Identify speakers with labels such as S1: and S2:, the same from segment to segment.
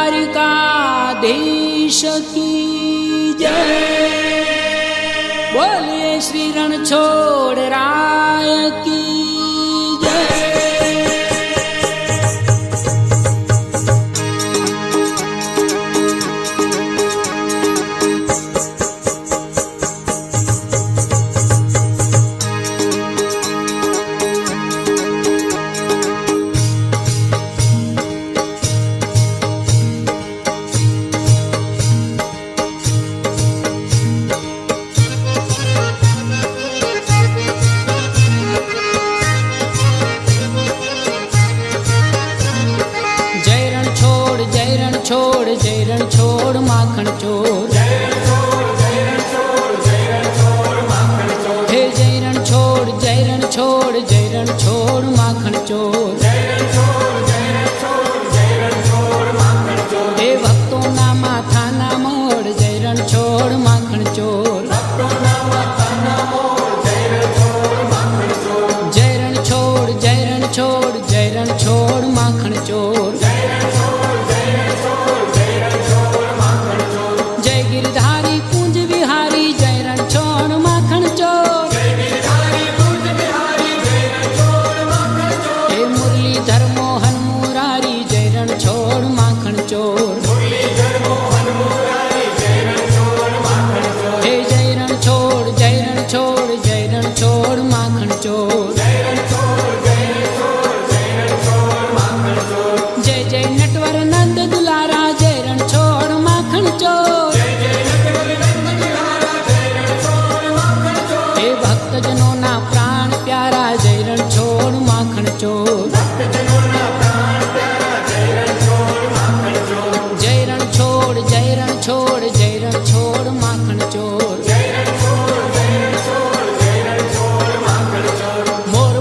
S1: द्वारिकाधीश की जय। बोलिए श्री रणछोड़ राय की जय। जय रणछोड़ माखन चोर। हे जय रणछोड़ जय रणछोड़ जय रणछोड़ माखन चोर। हे भक्तों ना माथा ना मोड़ जय रणछोड़ माखन चोर। जय रणछोड़ जय रणछोड़ जय रणछोड़ माखन चोर। गिरधारी कुंज बिहारी जय रणछोड़ माखन चोर। हे मुरलीधर मोहन मुरारी जय रणछोड़ माखन चोर। हे जय रणछोड़ जय रणछोड़ जय रणछोड़ माखन चोर। जय जय नटवर नंद दुलारा जय रणछोड़ माखन चोर। भक्तजनों ना प्राण प्यारा जय रणछोड़ माखन चोर। जय रणछोड़ जय रणछोड़ जय रणछोड़ माखन चोर। मोर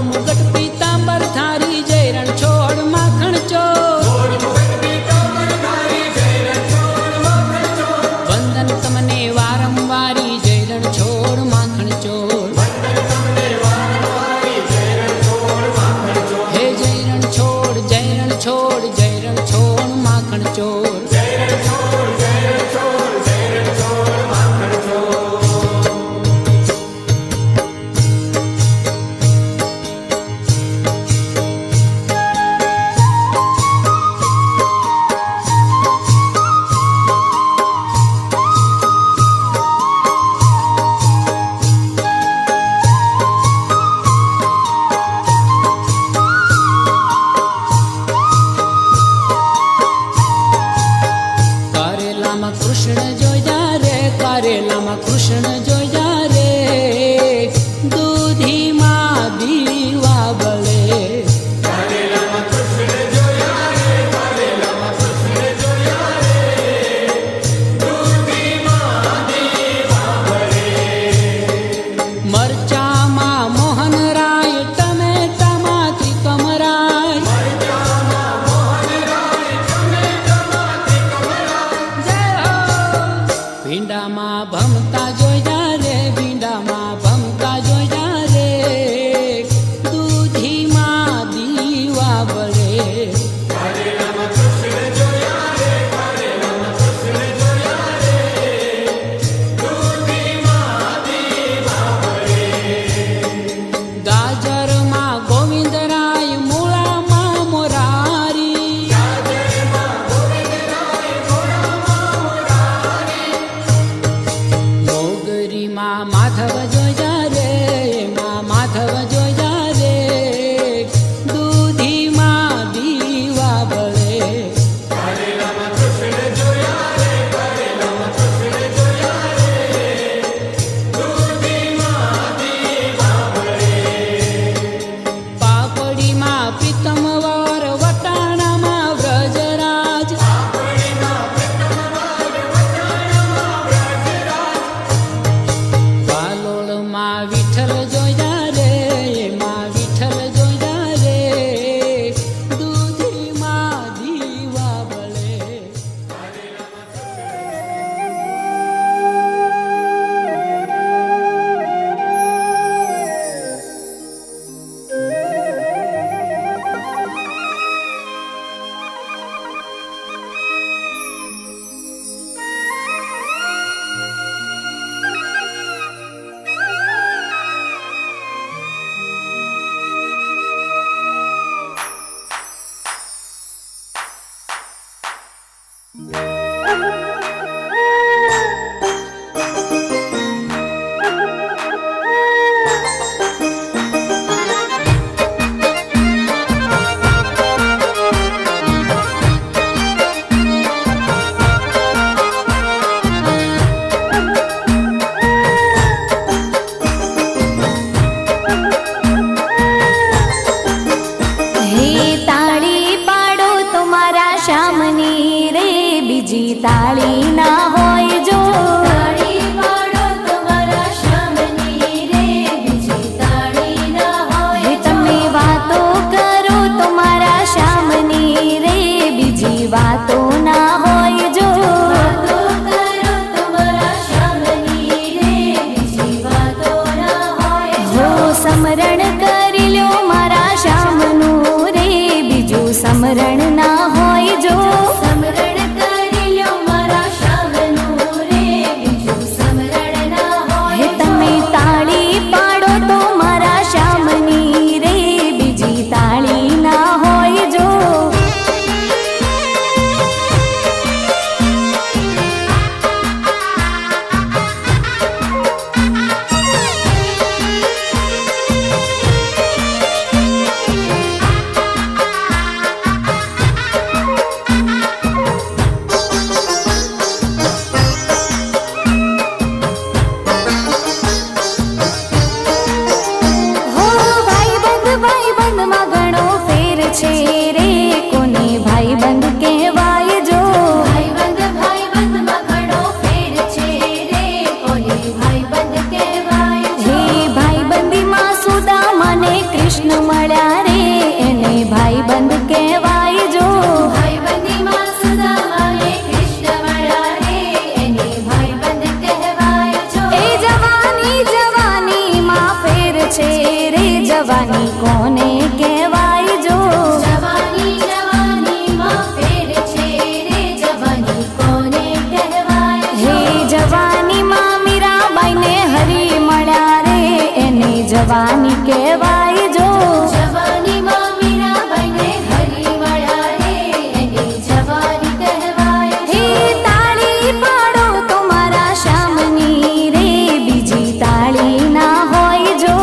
S2: કૃષ્ણ મળ્યા રે એને ભાઈ બંધ કહેવાય જો.
S3: ભાઈબંધીમાં સુદામાને કૃષ્ણ મળ્યા રે એને ભાઈબંધ કહેવાય જો.
S2: એ જવાની જવાનીમાં ફેર છે રે જવાની કોને કહેવાય જો.
S3: જવાની જવાનીમાં ફેર છે રે જવાની કોને કહેવાય
S2: હે
S3: જો.
S2: જવાનીમાં મીરાબાઈને હરી મળ્યા રે એને જવાની કહેવાય જો.
S3: જવાનીમાં મીરાબાઈને હરી મળ્યા રે એને જવાની કહેવાય
S2: હે
S3: જો.
S2: તાળી પાડો તો મારા શ્યામની રે બીજી તાળી ના હોય જો.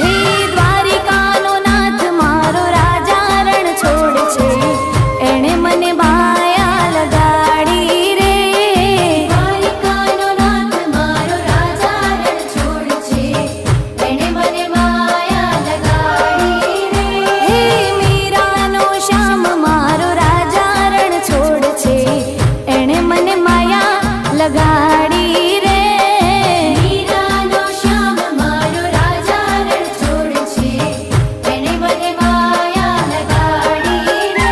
S2: હે દ્વારિકાનો નાથ મારો રાજા રણ છોડ છે એણે મને માયા લગાડી રે.
S3: દ્વારિકાનો નાથ મારો રાજા રણ છોડ છે એણે મને માયા લગાડી રે.
S2: હે મીરાનો શ્યામ મારો રાજા રણ છોડ છે એણે મને માયા લગાડી રે.
S3: મીરાનો શ્યામ મારો રાજા રણ છોડ છે એણે મને માયા લગાડી રે.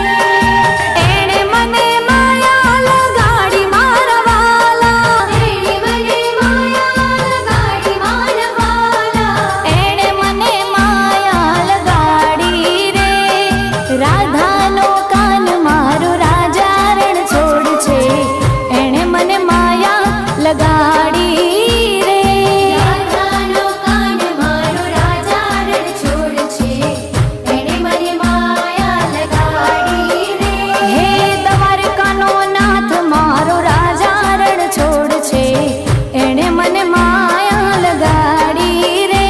S2: એણે મને માયા લગાડી મારા વાલા.
S3: એણે મને માયા લગાડી મારા વાલા.
S2: એણે મને માયા લગાડી રે. રાધાનો કાન મારો રાજા રણ છોડ છે એણે મને માયા લગાડી રે.
S3: રાધાનો કાન મારો રાજા રણ છોડ છે એણે મને માયા લગાડી રે.
S2: હે દ્વારકાનો નાથ મારો રાજા રણ છોડ છે એણે મને માયા લગાડી રે.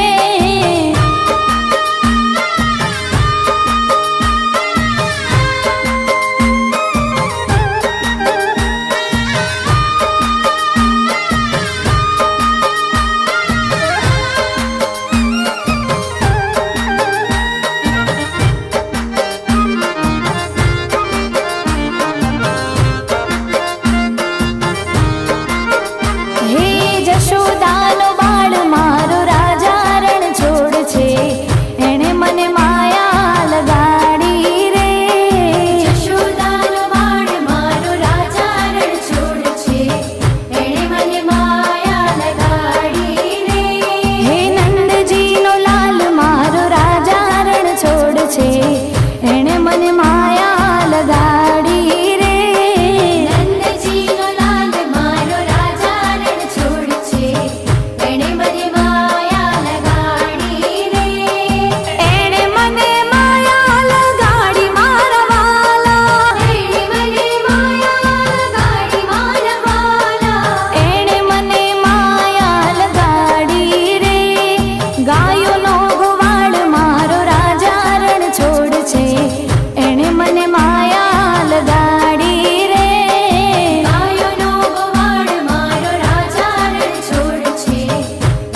S2: હે જશોદાનો બાળ મારો રાજા રણ છોડ છે એણે મને માયા લગાડી રે.
S3: યશોદાનો બાળ મારો રાજા રણ છોડ છે એણે મને માયા લગાડી રે.
S2: હે નંદજીનો લાલ મારો રાજા રણ છોડ છે એણે મને માયા લગાડી રે.
S3: નંદજીનો લાલ મારો રાજા રણ છોડ છે એણે મને માયા લગાડી રે.
S2: એણે મને માયા લગાડી મારા વાલા.
S3: એણે મને માયા લગાડી મારા વાલા.
S2: એણે મને માયા લગાડી રે. ગાયોનો ગોવાળ મારો રાજા રણ છોડ છે એણે મને માયા લગાડી રે.
S3: ગાયોનો ગોવાળ મારો રાજા રણ છોડ છે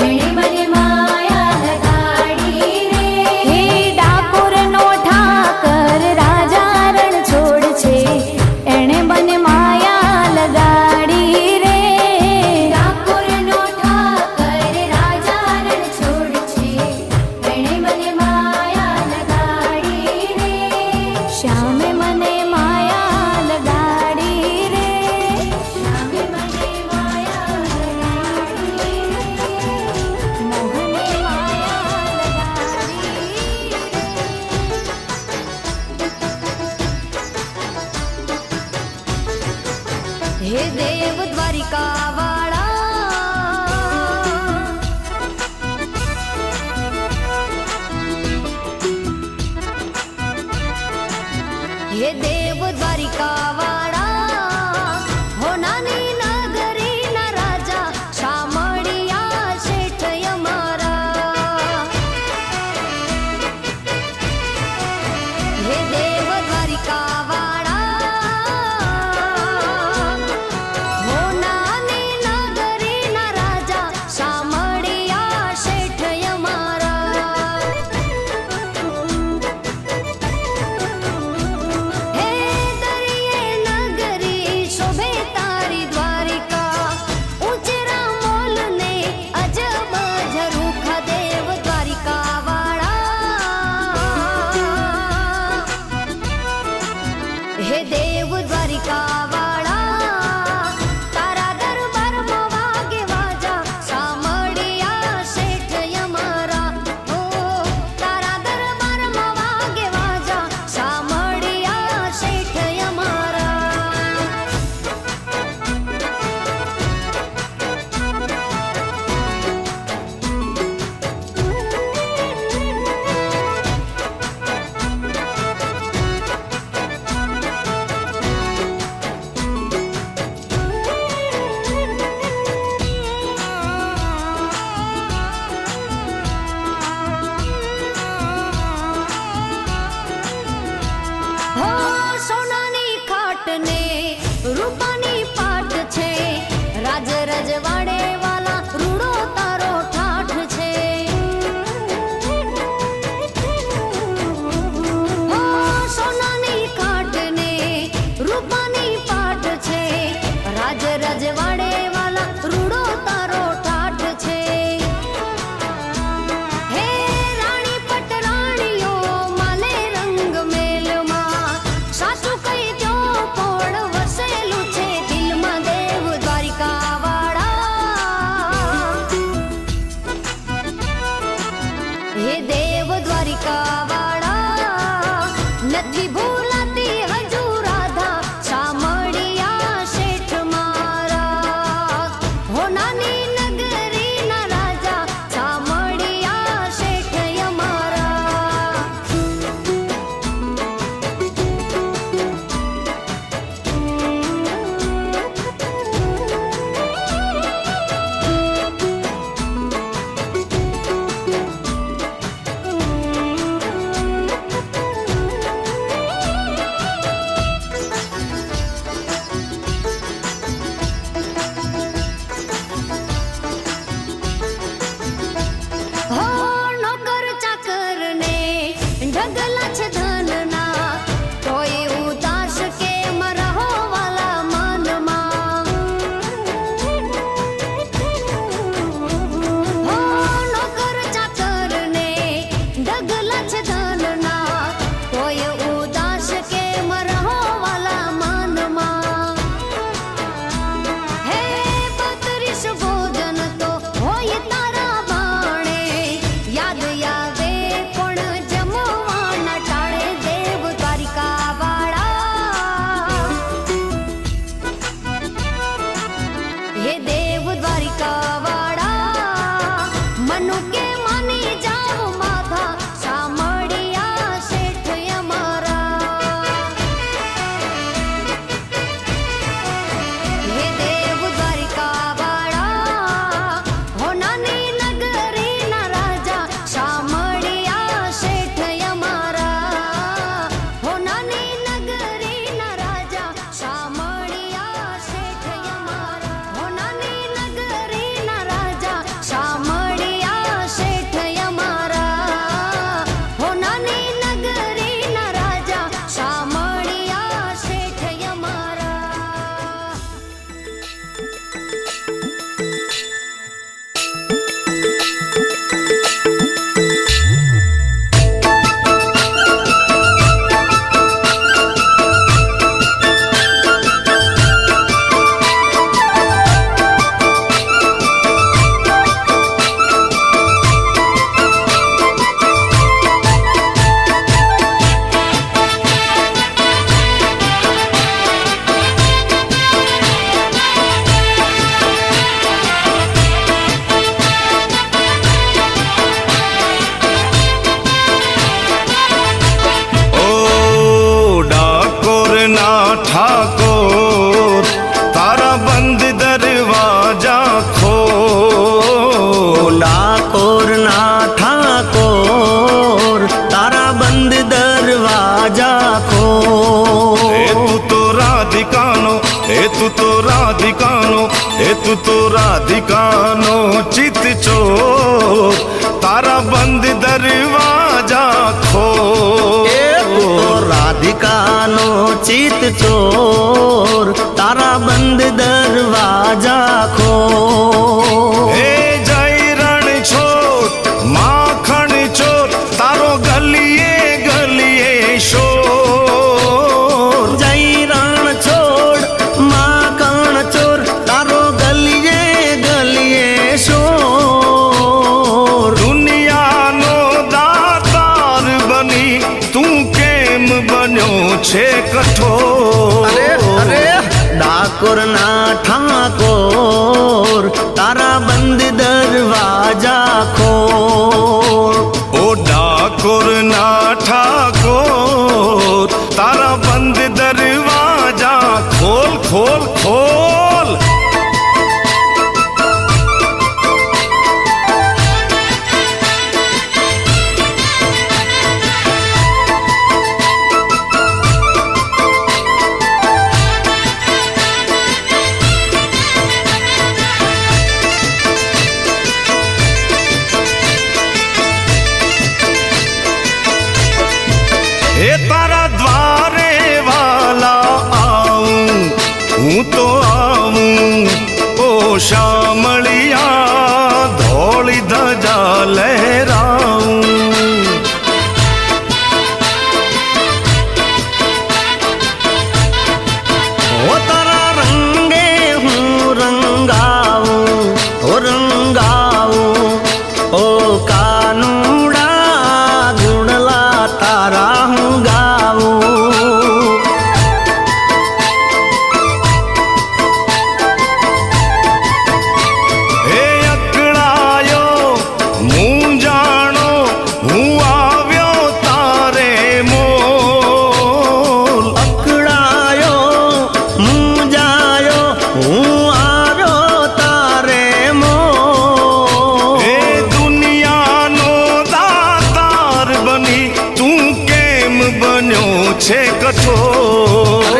S3: એણે મને માયા લગાડી રે.
S2: હે ડાકોરનો ઠાકર રાજા રણ છોડ છે એણે મને માયા લગાડી રે.
S3: ડાકોરનો ઠાકર રાજા રણ છોડ છે એણે મને માયા લગાડી રે.
S2: શ્યામે મને માયા લગાડી રે.
S3: શ્યામે મને માયા લગાડી રે.
S2: મોહને માયા લગાડી રે. હે દેવ દ્વારિકા વાળા. હે દેવ દ્વારિકા વાળા હો નાની નગરીના રાજા શામળિયા શેઠ અમારા. હે દેવ દ્વારિકા વાળા દેવ દ્વારિકા વાળા તારા દરબારમાં વાગે વાજા સાંભળ્યા શેઠ અમારા ઓ તારા દરબારમાં વાગે વાજા સાંભળ્યા શેઠ અમારા હો સોનાની ખાટ ને રૂપાની પાટ છે રાજ રજવાડે વાલા રૂડો તારો ઠાઠ છે હો સોનાની ખાટ ને રૂપાની પાટ છે રાજ રજવાડે વાલા રૂડો તારો ઠાઠ છે હે રાણી પટરાણીઓ માલે રંગ મેલમાં સાચું કહી દો કોણ વસેલું છે દિલમાં દેવ દ્વારિકા વાળા હે દેવ દ્વારિકા વાળા નથી ભૂલાતી હજુ રાધા સાંભળ્યા શેઠ મારા હો નાની નગરીના રાજા સાંભળ્યા શેઠ અમારા હો નોકર ચાકર ને ઢગલા છે ધનના તોય ઉદાસ કેમ રહો વાલા મનમાં હો નોકર ચાકર ને ઢગલા છે ધનના તોય ઉદાસ કેમ રહો વાલા મનમાં હે 32 ભોજન તો હોય તારા બાણે યાદ આવે પણ જમવાના ટાળે દેવ દ્વારિકા વાળા હે દેવ દ્વારિકા વાળા મનુ કે માની જાઓ માધા સાંભળ્યા શેઠ અમારા હે દેવ દ્વારિકા વાળા હો નાની નગરીના રાજા સાંભળ્યા શેઠ અમારા હો નાની નગરીના રાજા સાંભળ્યા શેઠ અમારા હો નાની નગરીના રાજા સાંભળ્યા શેઠ અમારા હો નાની નગરીના રાજા સાંભળ્યા શેઠ અમારા
S4: ઓ ડાકોર ના ઠાકોર તારા બંધ દરવાજા ખોલ
S5: ડાકોર ના ઠાકોર તારા બંધ દરવાજા
S4: એ
S5: ખોલ
S4: તું તો રાધિકાનો એ તું તો રાધિકાનો એ તું તો રાધિકાનો ચિત ચોર તારા બંધ દરવાજા ખોલ
S5: એ તું તો રાધિકાનો ચિત ચોર તારા બંધ દરવાજા ખોલ
S4: હે જય રણ છોડ માખણ ચોર તારો ગલીએ ગલીએ શોર
S5: જય રણ
S4: अरे
S5: अरे डाकोर ना ठाकोर तारा बंद दरवाजा खोल।
S4: ओ डाकोर ना ठाकोर तारा बंद दरवाजा खोल खोल खोल। हे तारा द्वारे वाला आऊं हूँ तो आऊं ओ शामलिया धौली धजा लहराऊं।
S5: ओ तारा रंगे हूँ रंगाऊं ओ रंगाऊं ओ कानूड़ा गुणला तारा हूँ गाऊं।
S4: हे अकड़ायो मुँह जानो हूँ આવ્યો તારે મોલ।
S5: અકળાયો મું જાયો હું આવ્યો તારે મોલ।
S4: हे दुनियानो दातार बनी तू केम बन्यो छे कठोर।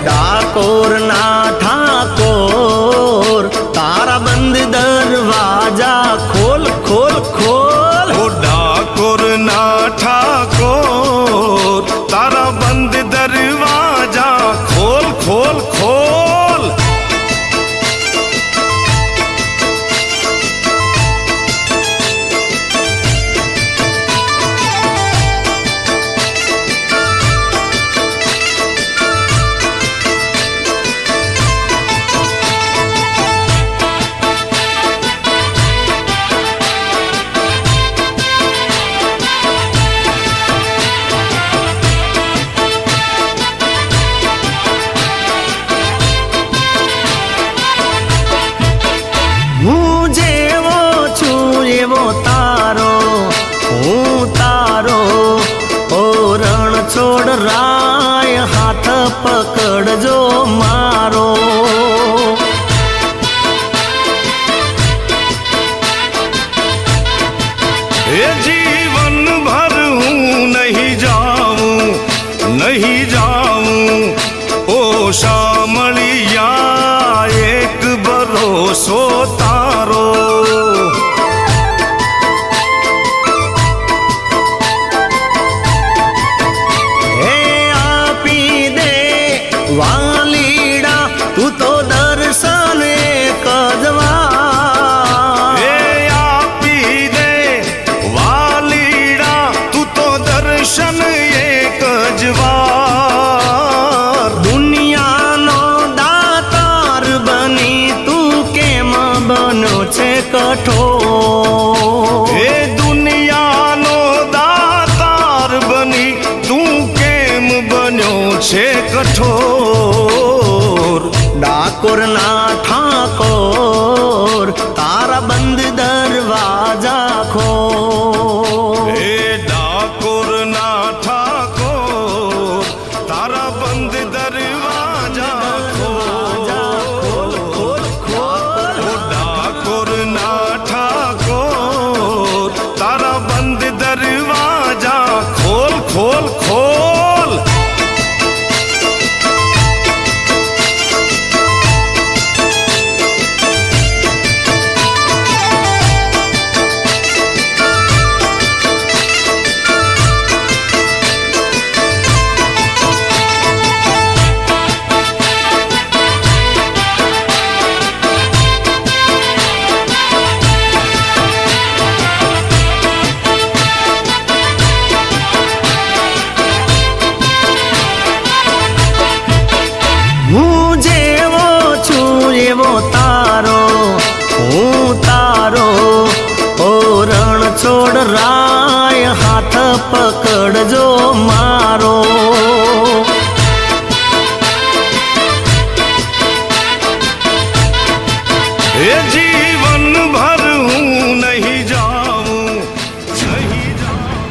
S5: डाकोर ना ठाकोर तारा बंद दरवाजा खोल खोल खोल।
S4: ओ डाकोर ना ठाकोर तारा बंद दरवाजा खोल खोल खोल।
S5: હું જેવો છું એવો તારો હું તારો ઓ રણ છોડ રાય હાથ પકડજો મારો।
S4: ये जीवन भर हूँ नहीं जाऊं नहीं जाऊं ओ शामलिया एक भरोसो तारो।
S5: હે આપી દે વાલીડા તું તો દર્શન એક જ વાર।
S4: हे आपी दे वालीड़ा तू तो दर्शन एक जवार।
S5: દુનિયાનો દાતાર બની તું કેમ બનો છે કઠોર।
S4: हे दुनियानो दातार बनी तू केम बन्यो छे कठोर।
S5: ડાકોર ના ઠાકોર તારા બંધ દરવાજા ખોલ।
S4: हे डाकोर ना ठाकोर तारा बंद दरवाजा खोल। ओ डाकोर ना ठाकोर तारा बंद दरवाजा खोल खोल खोल। ये जीवन भर हूँ नहीं जाऊं, नहीं जाऊं।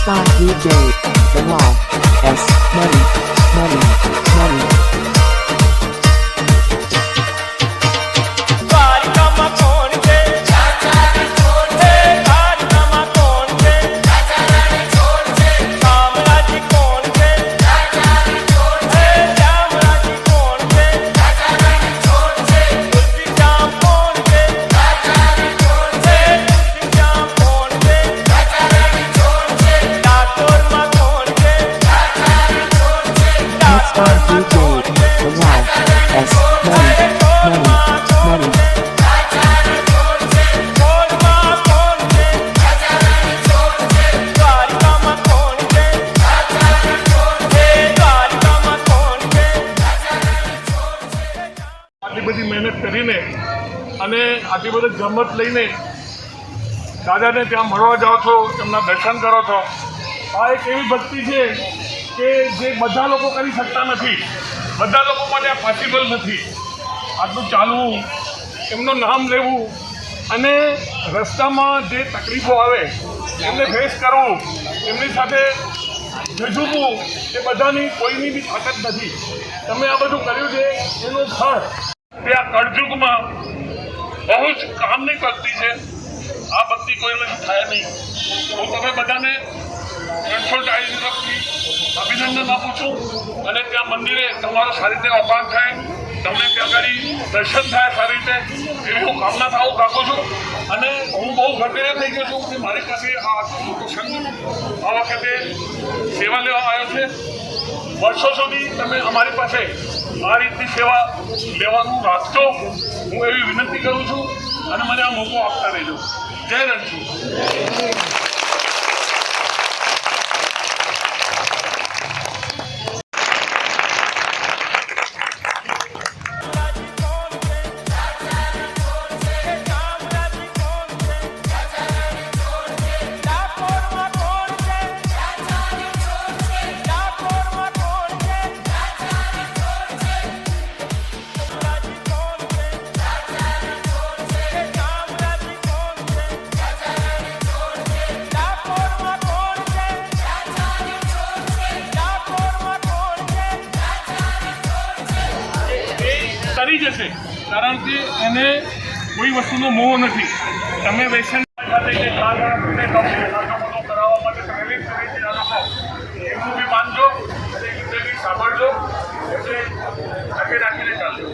S6: Spot DJ, The Law, S. Money, Money, Money. Spot DJ, The Law, S. Money, Money, Money.
S7: આટલી બધી મહેનત કરીને અને આટલી બધી ગમત લઈને દાદાને ત્યાં મળવા જાઓ છો, એમના દર્શન કરો છો. આ એક એવી ભક્તિ છે કે જે બધા લોકો કરી શકતા નથી, બધા લોકો માટે આ પોસિબલ નથી. આટલું ચાલવું, એમનું નામ લેવું અને રસ્તામાં જે તકલીફો આવે એમને ફેસ કરવું, એમની સાથે જજુમવું, એ બધાની કોઈની બી તાકાત નથી. તમે આ બધું કર્યું છે એનું ફળ તે આ કળજુગમાં બહુ જ કામની ભક્તિ છે. આ ભક્તિ કોઈને થાય નહીં. હું તમે બધાને રણછોડ ડાયરી તરફથી અભિનંદન આપું છું અને ત્યાં મંદિરે તમારો સારી રીતે અપાન થાય, તમને ત્યાં આગળ દર્શન થાય સારી રીતે, એવી હું કામના રાખું છું. અને હું બહુ ગર્ભેરે થઈ ગયો છું કે મારી પાસે આ આટલું મોટું સંઘ આ વખતે સેવા લેવા આવ્યો છે. વર્ષો સુધી તમે અમારી પાસે આ રીતની સેવા લેવાનું રાખજો, હું એવી વિનંતી કરું છું અને મને આ મોકો આપતા રહેજો. જય રણછોડ. તરી જશે, કારણ કે એને કોઈ વસ્તુનો મોહ નથી. તમે વ્યસન કરાવવા માટે ટ્રેનિંગ કરી છે આ લોકો, એમનું બી માનજો અને એમને બી સાંભળજો, એટલે આગે રાખીને ચાલજો.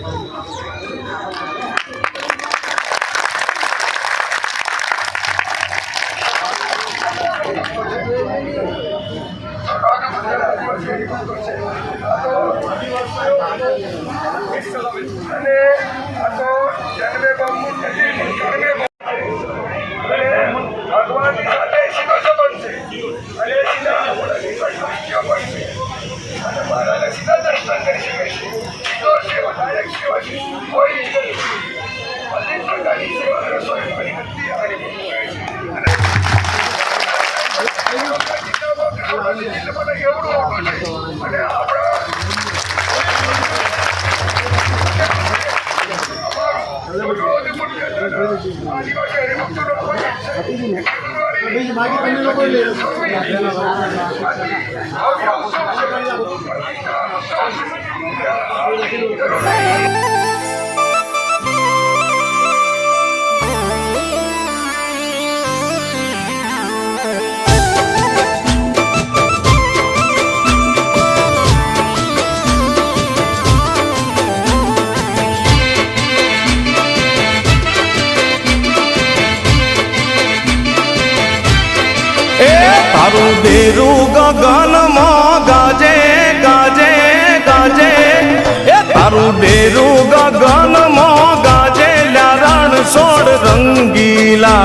S5: તારું દેરું ગગનમાં ગાજે ગાજે ગાજે, એ તારું દેરું ગગનમાં ગાજે, રણ સોડ રંગીલા.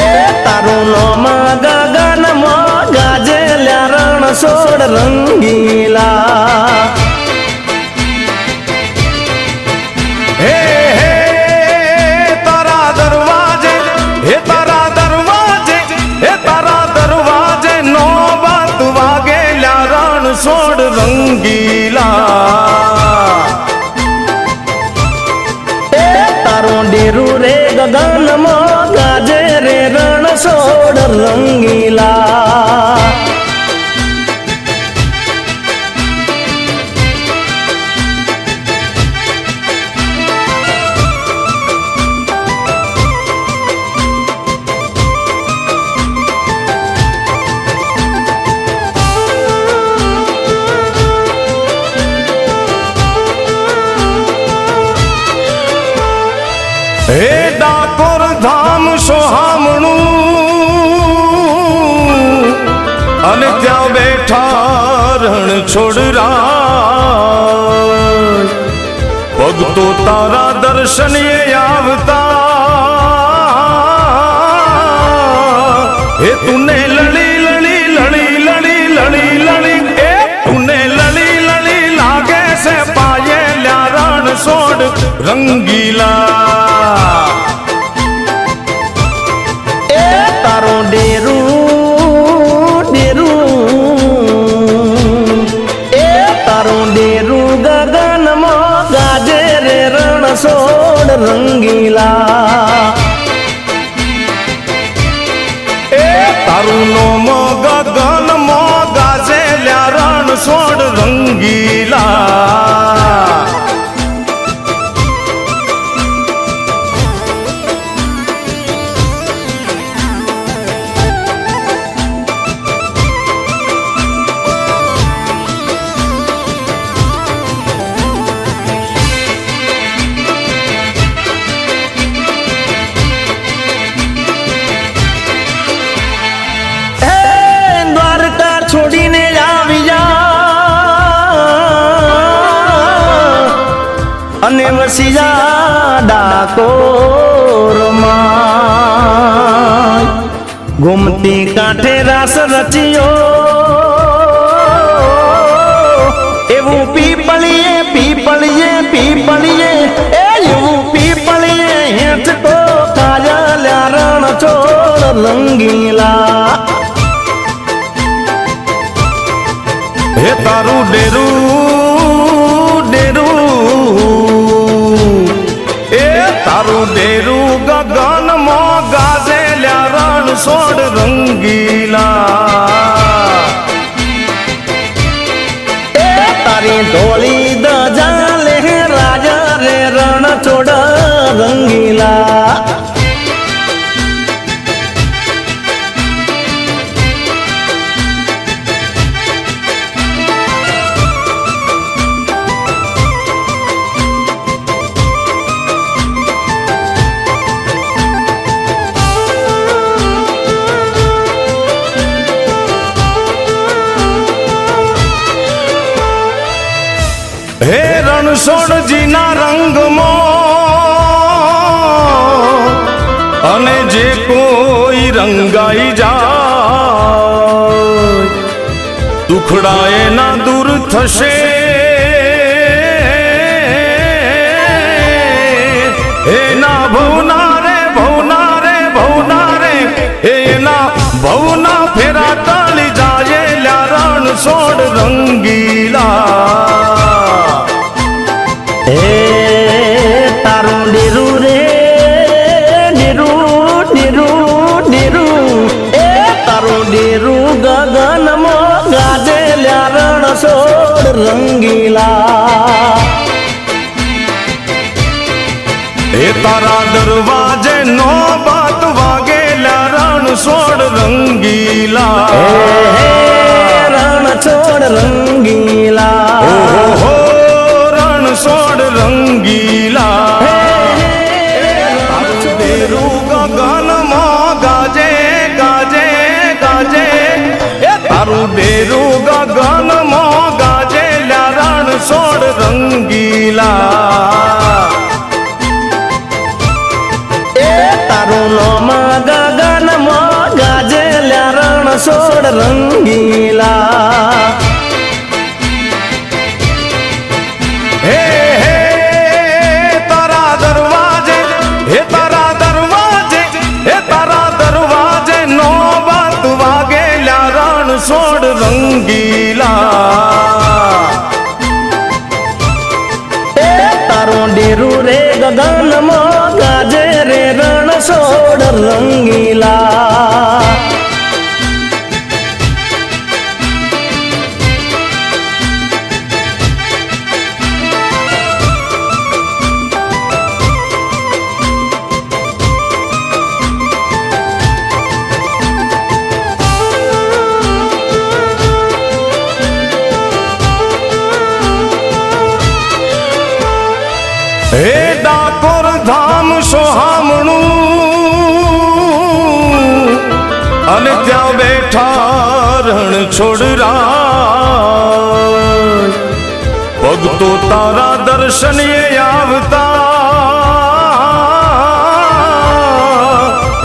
S5: એ તારું લોમાં ગગનમાં ગાજે, રણ સોડ રંગીલા. હે હે તારા દરવાજે, હે તારા દરવાજે, હે તારા દરવાજે નો બાત વાગેલા, રણ સોડ રંગીલા. એ તારો ડેરું રે ગગનમાં ગાજે રે રણ રંગીલા. હે ડાકોર ધામ સોહામણું અને ત્યાં બેઠા રણ છોડરા ભક્તો તારા દર્શને આવતા હે તુને લડી લડી લડી લડી લડી લડી એ તુને લડી લડી લાગે છે પાયેલા રણ છોડ રંગીલા. એ તારું ડેરું ડેરું એ તારું ડેરું ગગનમાં ગાજે રે રણ છોડ રંગીલા. એ તારું નોમ ગગનમાં ગાજે લ્યા રણ છોડ રંગીલા. છોડીને આવી જા અને વસી જા ડાકોરમાં. ગોમતી કાંઠે રાસ રચ્યો એવું પીપળીએ પીપળીએ પીપળીએ એવું પીપળીએ હેઠકો કાજલ્યા રણ છોડ રંગીલા. હે તારું ડેરું ડેરું એ તારું ડેરું ગગનમાં ગાજેલ્યા રણ છોડ રંગીલા. એ તારી ઢોળી દજા લે રાજા રે રણ છોડ રંગીલા. હે રણછોડજીના રંગમાં અને જે કોઈ રંગાઈ જાય દુખડા એના દૂર થશે. એના ભવના રે ભવના રે ભવના રે એના ભવના ફેરા ટળી જાય લ્યા રણ છોડ રંગીલા. હે તારું ડેરું રે ડેરું ડેરું ડેરું એ તારું ડેરું ગગનમાં ગાજેલ્યા રણ છોડ રંગીલા. એ તારા દરવાજે નો બાત વાગેલા રણ છોડ રંગીલા. રણ છોડ રંગીલા. ઓહો છોડ રંગીલા. તારું ડેરું ગગનમાં ગાજે ગાજે ગાજે એ તારું ડેરું ગગનમાં ગાજે લ્યા રણ છોડ રંગીલા. એ તારું નોમ ગગનમાં ગાજે લ્યા રણ છોડ રંગીલા. હે હે તારા દરવાજે હે તારા દરવાજે હે તારા દરવાજે નો બાત વાગેલા રણ છોડ રંગીલા. એ તારું ડેરું રે ગગનમાં ગાજે રે રણ છોડ રંગીલા. छोड़ राय पग तो तारा दर्शन ये आवता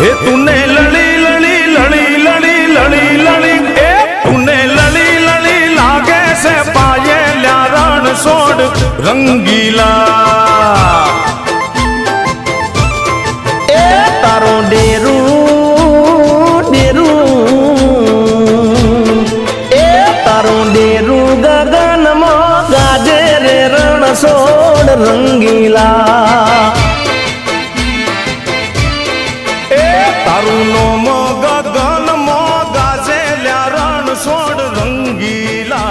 S5: हे तूने लड़ी लड़ी लड़ी लड़ी लड़ी लड़ी ए तूने लड़ी लड़ी लागे से पाए ल्या रण सोड रंगीला
S8: ए तारो डेरू डेरू ए तारो डेरू गगन मो गाजे रे रण सोड रंगीला
S5: तारुनो मो गगन मो गाजे ल्या रण सोड रंगीला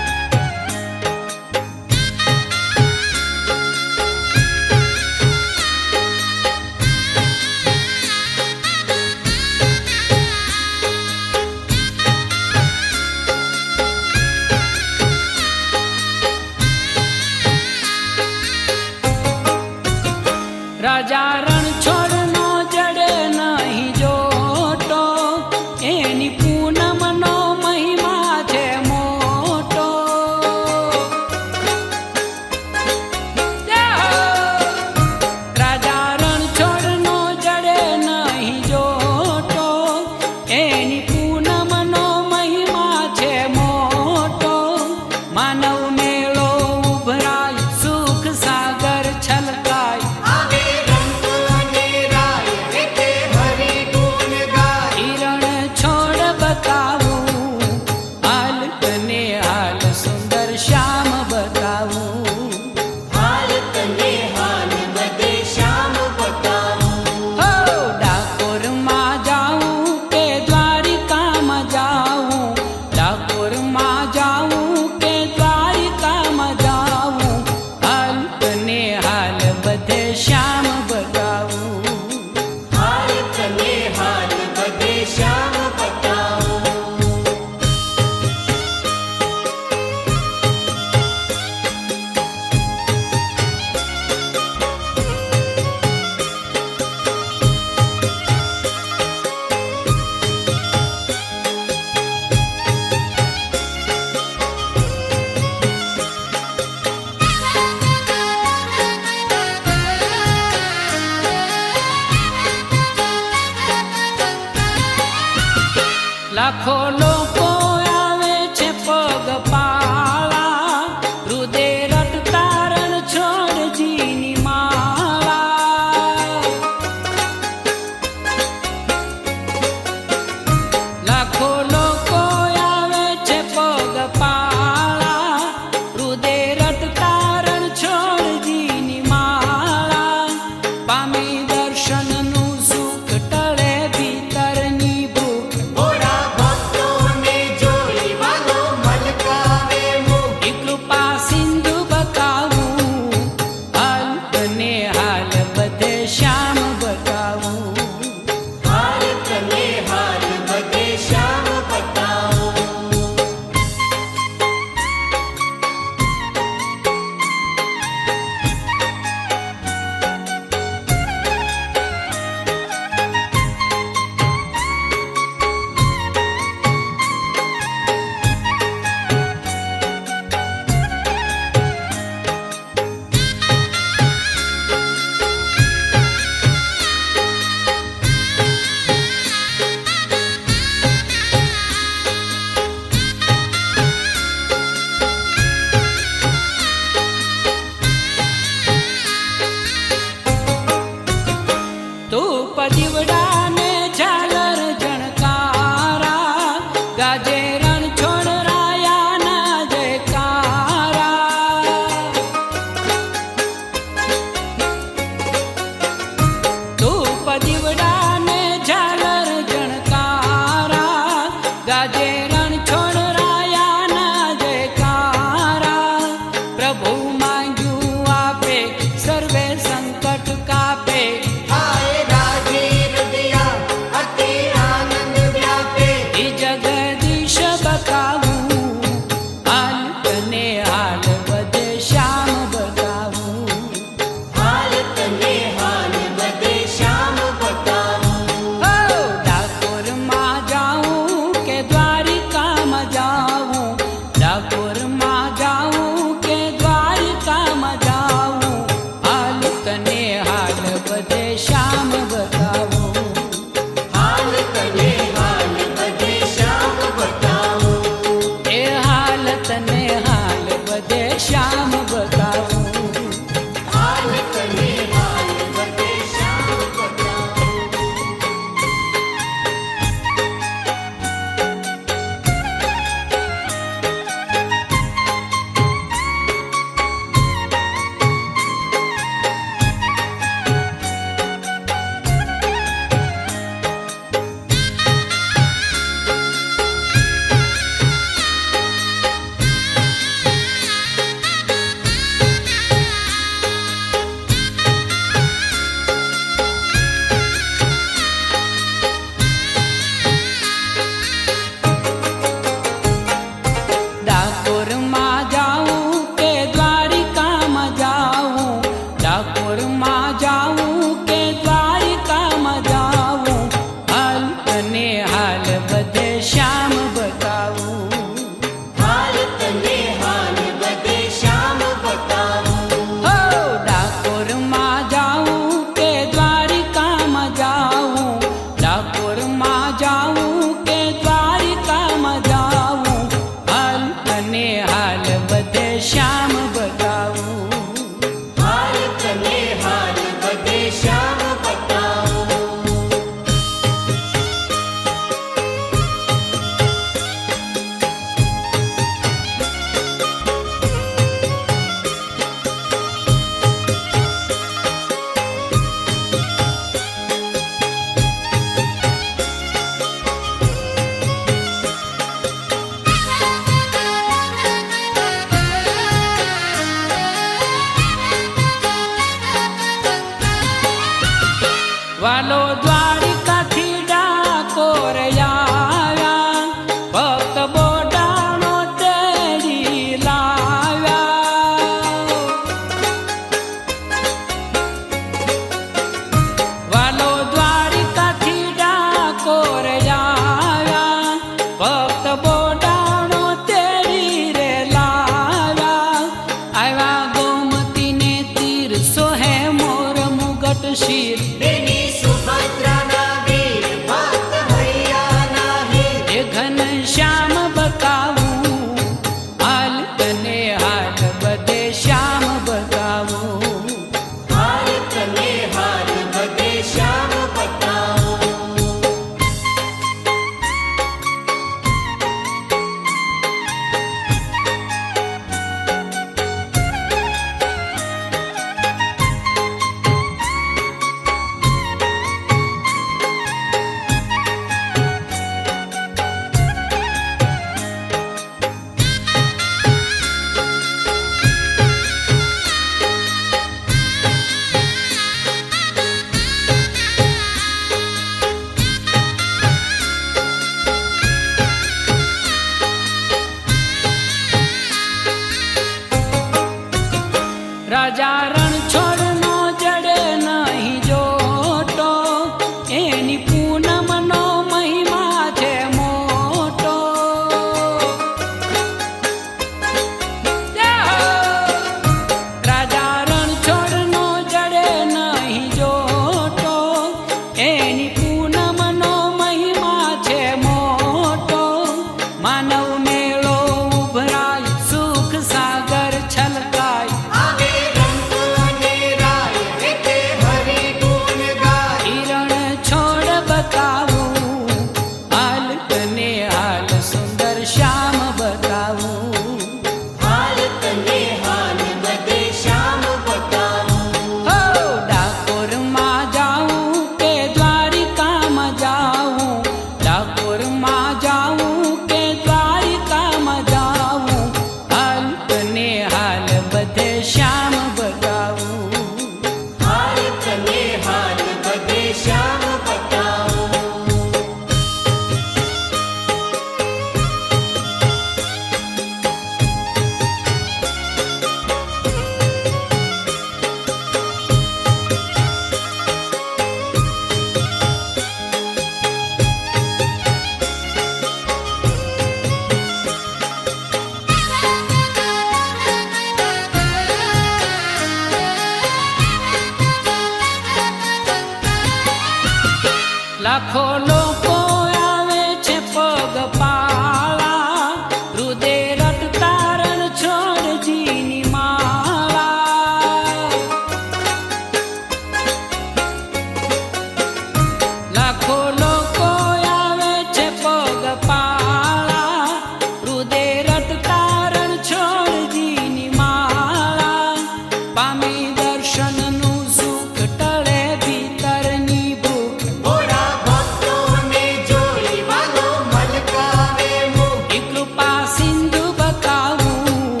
S1: સિંધુ બતાવું,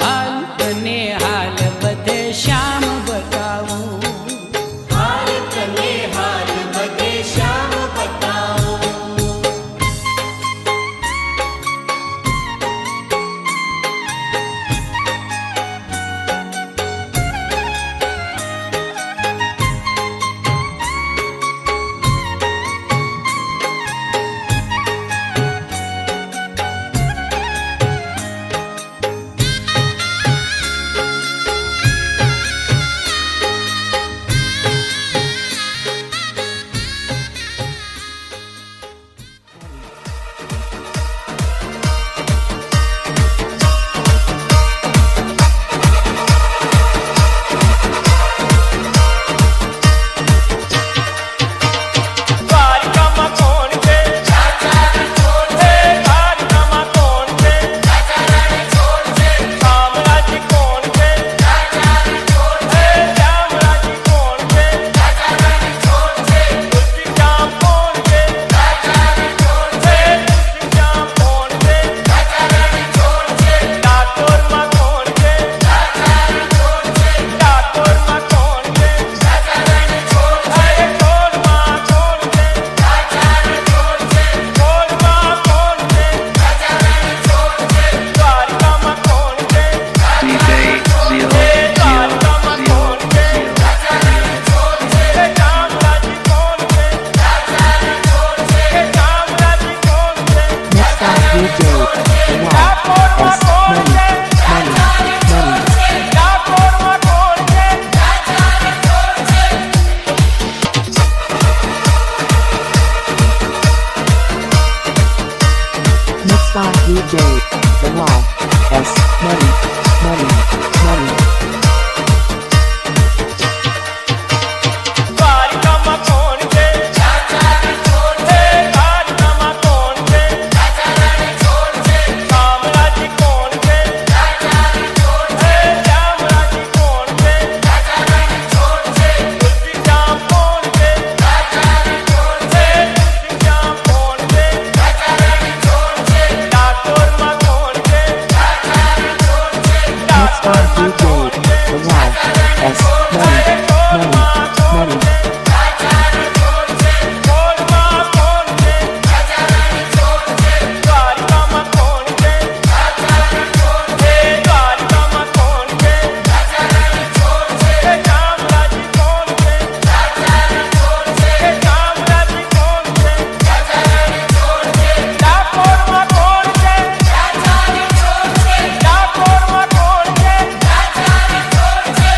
S1: હાલ તને હાલ બધે શ્યામ બતાવું. હાલ તને હાલ બધે શ્યામ બતાવું.
S8: દ્વારિકામાં કોણ છે? દ્વારિકામાં કોણ છે? શામળાજી કોણ છે? શ્યામળાજી કોણ છે? તુલસીશ્યામ કોણ છે? તુલસીશ્યામ કોણ છે? ડાકોરમાં કોણ છે? ડાકોરમાં કોણ છે? અરે કોરમાં કોણ છે? કોરમાં કોણ છે? દ્વારિકામાં કોણ છે? દ્વારિકામાં કોણ છે? શામળાજી કોણ છે? શામળાજી કોણ છે?
S6: Next on DJ Bilal
S8: ડાકોરમાં
S6: S.
S8: કોણ
S6: Money,
S8: છે?
S6: money, money.
S8: ડાકોરમાં કોણ છે?
S6: Next on DJ Bilal S. Money, money, money.
S8: દ્વારિકામાં કોણ છે? દ્વારિકામાં કોણ છે? શામળાજી કોણ છે? શ્યામળાજી કોણ છે? તુલસીશ્યામ કોણ છે? તુલસીશ્યામ કોણ છે? ડાકોરમાં કોણ છે?
S6: Next on DJ Bilal S. Money, money, money.
S8: કોણમાં કોણ છે? દ્વારિકામાં કોણ છે? દ્વારિકામાં કોણ છે? શામળાજી કોણ છે? શામળાજી કોણ છે? ડાકોરમાં કોણ છે? ડાકોરમાં કોણ છે?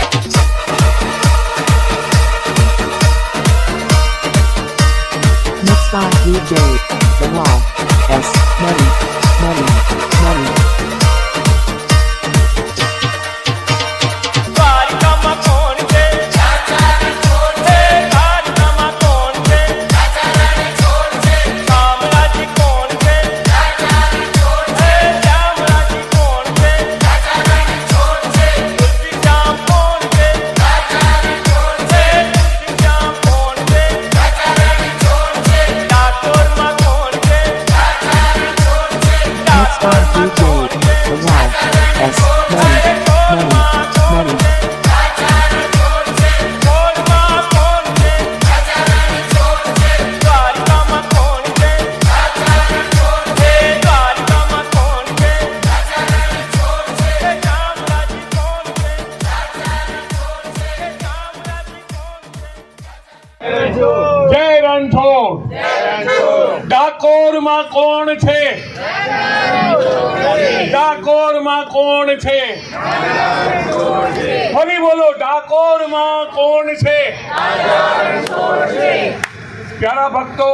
S6: Next on DJ Bilal S. Money, money, money.
S8: દ્વારિકામાં કોણ છે? દ્વારિકામાં કોણ છે? શામળાજી કોણ છે? શ્યામળાજી કોણ છે? તુલસીશ્યામ કોણ છે? તુલસીશ્યામ કોણ છે? ડાકોરમાં કોણ છે?
S6: Next on DJ Bilal S. Money, money, money.
S8: કોણમાં કોણ છે? દ્વારિકામાં કોણ છે? દ્વારિકામાં કોણ છે? શામળાજી કોણ છે?
S7: જય રણછોડ. ડાકોરમાં કોણ છે? ડાકોરમાં કોણ છે? ફરી બોલો, ડાકોરમાં કોણ છે? પ્યારા ભક્તો,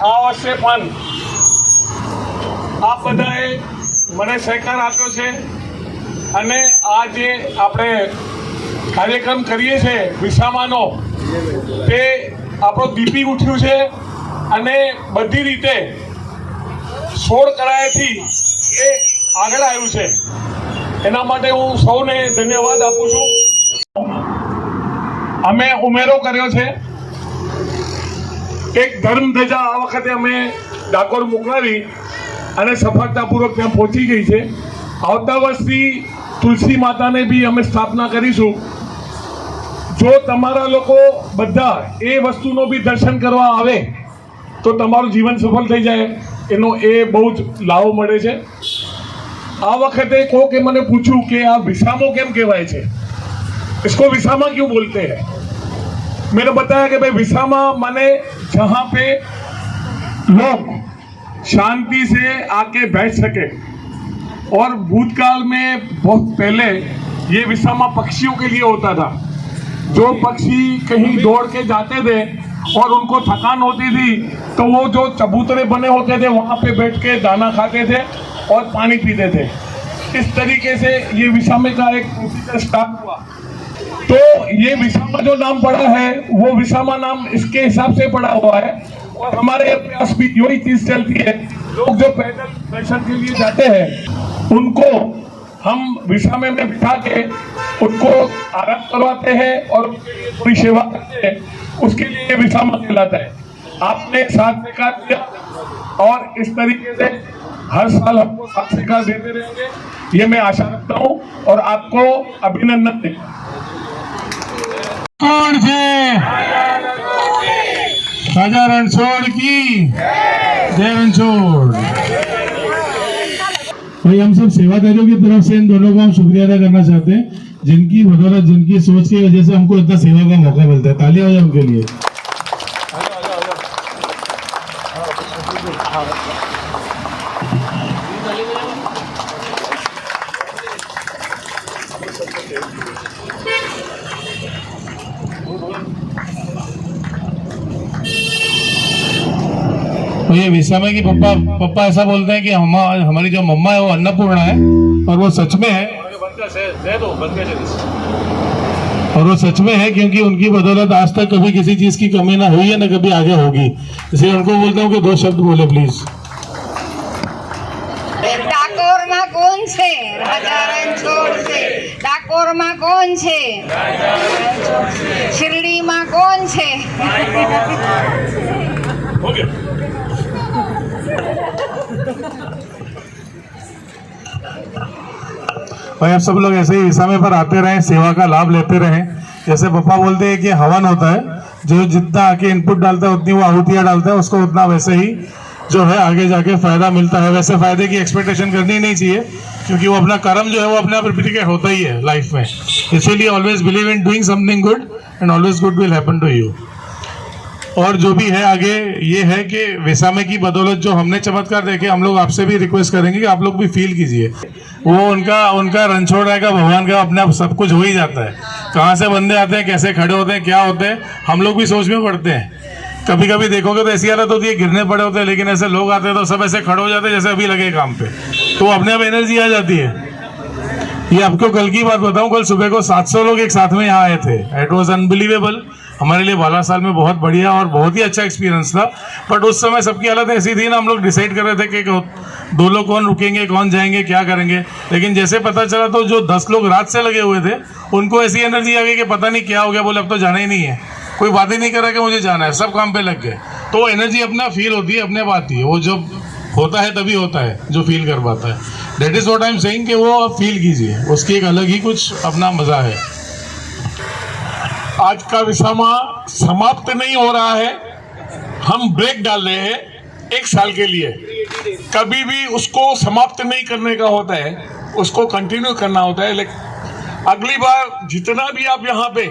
S7: આ વર્ષે પણ આપ બધાએ મને સહકાર આપ્યો છે અને આ જે આપણે કાર્યક્રમ કરીએ છીએ વિસામાનો, તે આપણો દીપી ઉઠ્યું છે અને બધી રીતે 16 કરાયેથી એ આગળ આવ્યું છે. એના માટે હું સૌને ધન્યવાદ આપું છું. અમે ઉમેરો કર્યો છે, એક ધર્મ ધજા આ વખતે અમે ડાકોર મોકલાવી અને સફળતાપૂર્વક ત્યાં પહોંચી ગઈ છે. આવતા વર્ષથી તુલસી માતાને બી અમે સ્થાપના કરીશું. જો તમારા લોકો બધા એ વસ્તુનો બી દર્શન કરવા આવે તો તમારું જીવન સફળ થઈ જાય, એનો એ બહુ જ લાભ મળે છે. આ વખતે કોકે મને પૂછ્યું કે આ વિસામો કેમ કહેવાય છે, इसको विसामा क्यों बोलते हैं. मैंने बताया कि भाई विसामा माने जहाँ पे लोग शांति से आके बैठ सके. और भूतकाल में बहुत पहले ये विसामा पक्षियों के लिए होता था. जो पक्षी कहीं दौड़ के जाते थे और उनको थकान होती थी तो वो जो चबूतरे बने होते थे वहाँ पे बैठ के दाना खाते थे और पानी पीते थे. इस तरीके से ये विसामे का एक प्रोसीजर स्टार्ट हुआ. तो ये विसामा जो नाम पड़ा है वो विसामा नाम इसके हिसाब से पड़ा हुआ है. और हमारे पास भी यही चीज चलती है. लोग जो पैदल दर्शन के लिए जाते हैं उनको हम विसामे में बिठा के उनको आराम करवाते हैं और उनके लिए थोड़ी सेवा करते हैं. उसके लिए ये विसामा कहलाता है. आपने साथ सिखा दिया और इस तरीके से हर साल हमको साथ सिखा देते रहेंगे, ये मैं आशा रखता हूँ और आपको अभिनंदन देता हूँ.
S9: कौन से राजा रणछोड़ की जय रणछोड़. भाई हम सब सेवादारियों की तरफ से इन दोनों को हम शुक्रिया अदा करना चाहते हैं, जिनकी बदौलत, जिनकी सोच की वजह से हमको इतना सेवा का मौका मिलता है. तालियां हो जाए उनके लिए. तो ये विसामे की पप्पा ऐसा बोलते हैं कि हमारी जो मम्मा है वो अन्नपूर्णा है, और वो सच में है. और वो सच में है, क्योंकि उनकी बदौलत आज तक कभी किसी चीज की कमी ना हुई है, ना कभी आगे होगी. इसलिए उनको बोलता हूँ कि 2 शब्द बोले प्लीज.
S10: ડાકોર માં કોણ છે? રાજા રણછોડ છે. ડાકોર માં કોણ છે? શિરડી માં કોણ છે?
S9: भाई आप सब लोग ऐसे ही विसामे पर आते रहें, सेवा का लाभ लेते रहें. जैसे पापा बोलते हैं कि हवन होता है, जो जितना आके इनपुट डालता है उतनी वो आहुतियाँ डालता है, उसको उतना वैसे ही जो है आगे जाके फायदा मिलता है. वैसे फायदे की एक्सपेक्टेशन करनी नहीं चाहिए, क्योंकि वो अपना कर्म जो है वो अपने आप रिपीट होता ही है लाइफ में. इसीलिए always believe in doing something good and always good will happen to you. और जो भी है आगे ये है कि विसामे की बदौलत जो हमने चमत्कार देखे, हम लोग आपसे भी रिक्वेस्ट करेंगे कि आप लोग भी फील कीजिए. वो उनका रणछोड़ा का भगवान का अपने आप सब कुछ हो ही जाता है. कहाँ से बंदे आते हैं, कैसे खड़े होते हैं, क्या होते हैं, हम लोग भी सोच में पड़ते हैं. कभी कभी देखोगे तो ऐसी हालत होती है गिरने पड़े होते हैं, लेकिन ऐसे लोग आते हैं तो सब ऐसे खड़े हो जाते हैं जैसे अभी लगे काम पे, तो अपने आप एनर्जी आ जाती है. ये आपको कल की बात बताऊं, कल सुबह को 700 लोग एक साथ में यहाँ आए थे. It was unbelievable. हमारे लिए 12 साल में बहुत बढ़िया और बहुत ही अच्छा एक्सपीरियंस था. बट उस समय सबकी हालत ऐसी थी ना, हम लोग डिसाइड कर रहे थे कि 2 लोग कौन रुकेंगे, कौन जाएंगे, क्या करेंगे. लेकिन जैसे पता चला तो जो 10 लोग रात से लगे हुए थे उनको ऐसी एनर्जी आ गई कि पता नहीं क्या हो गया. बोले अब तो जाना ही नहीं है, कोई बात ही नहीं करा कि मुझे जाना है, सब काम पे लग गए. तो एनर्जी अपना फील होती है, अपने बात ही वो जब होता है तभी होता है जो फील कर पाता है. That is what I am saying कि वो आप फील कीजिए, उसकी एक अलग ही कुछ अपना मजा है.
S7: आज का विसामा समाप्त नहीं हो रहा है, हम ब्रेक डाल रहे हैं 1 साल के लिए. कभी भी उसको समाप्त नहीं करने का होता है, उसको कंटिन्यू करना होता है. लेकिन अगली बार जितना भी आप यहाँ पे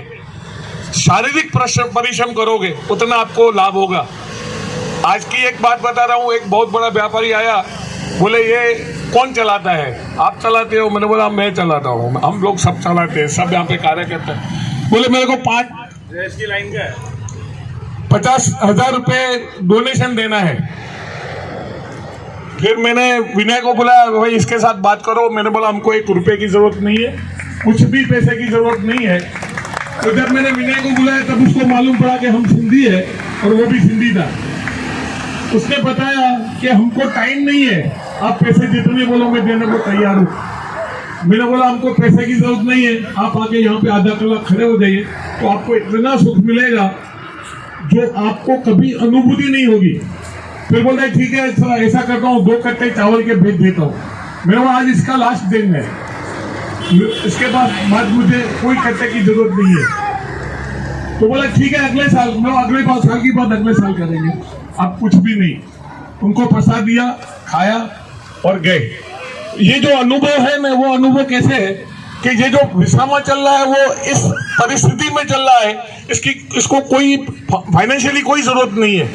S7: शारीरिक परिश्रम करोगे उतना आपको लाभ होगा. आज की एक बात बता रहा हूँ. एक बहुत बड़ा व्यापारी आया, बोले ये कौन चलाता है? आप चलाते हो? मैंने बोला मैं चलाता हूँ. हम लोग सब चलाते हैं, सब यहाँ पे कार्य करते हैं. बोले मेरे को 5 की लाइन का 50,000 रुपये डोनेशन देना है. फिर मैंने विनय को बोला भाई इसके साथ बात करो. मैंने बोला हमको 1 रुपये की जरूरत नहीं है, कुछ भी पैसे की जरूरत नहीं है. तो जब मैंने विनय को बुलाया तब उसको मालूम पड़ा कि हम सिंधी है और वो भी सिंधी था. उसने बताया कि हमको टाइम नहीं है, आप पैसे जितने बोलो मैं देने को तैयार हूँ. मैंने बोला हमको पैसे की जरूरत नहीं है, आप आके यहाँ पे आधा कलाक खड़े हो जाइए तो आपको इतना सुख मिलेगा जो आपको कभी अनुभूति नहीं होगी.
S9: फिर बोलता है ठीक है थोड़ा ऐसा करता हूँ 2 कट्टे चावल के भेज देता हूँ। मेरे को आज इसका लास्ट दिन है, इसके बाद मुझे कोई कट्टे की जरूरत नहीं है। तो बोला ठीक है अगले साल, मैं अगले साल की बात अगले साल करेंगे। अब कुछ भी नहीं, उनको प्रसाद दिया, खाया और गए। ये जो अनुभव है ना, वो अनुभव कैसे है कि ये जो विश्रामा चल रहा है वो इस परिस्थिति में चल रहा है, इसको कोई फाइनेंशियली कोई जरूरत नहीं है,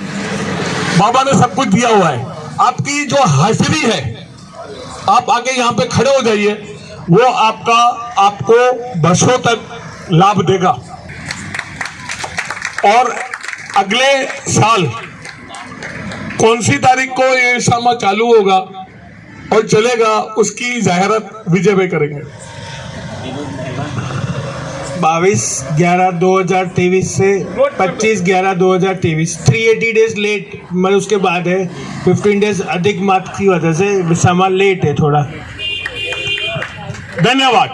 S9: बाबा ने सब कुछ दिया हुआ है। आपकी जो हाजिरी है, आप आके यहाँ पे खड़े हो जाइए, वो आपको वर्षों तक लाभ देगा। और अगले साल कौन सी तारीख को ये विश्रामा चालू होगा और चलेगा, उसकी जाहिरात विजय भाई करेंगे।
S11: 22/11/2023 से 25/11/2023, 380 डेज लेट, मतलब उसके बाद है 15 डेज अधिक मात की वजह से सामान लेट है थोड़ा।
S9: धन्यवाद।